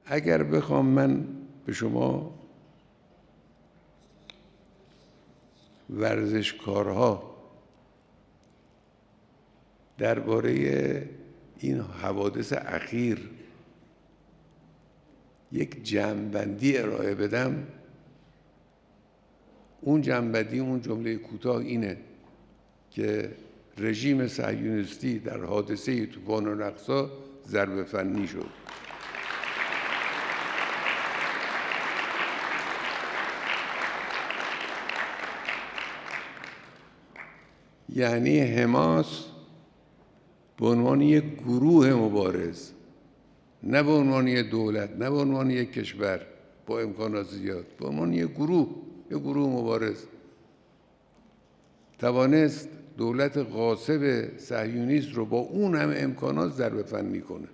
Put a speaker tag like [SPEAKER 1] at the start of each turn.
[SPEAKER 1] اگر بخوام من به شما ورزشکارها درباره این حوادث اخیر یک جمع‌بندی ارائه بدم، اون جمع‌بندی، اون جمله کوتاه اینه که رژیم صهیونیستی در حادثه طوفان الاقصی ضربه فنی شد. یعنی حماس به عنوان یک گروه مبارز، نه به عنوان یک دولت، نه به عنوان یک کشور با امکانات زیاد، به عنوان یک گروه مبارز توانست دولت غاصب صهیونیست رو با اون همه امکانات ضربه فنی کنه.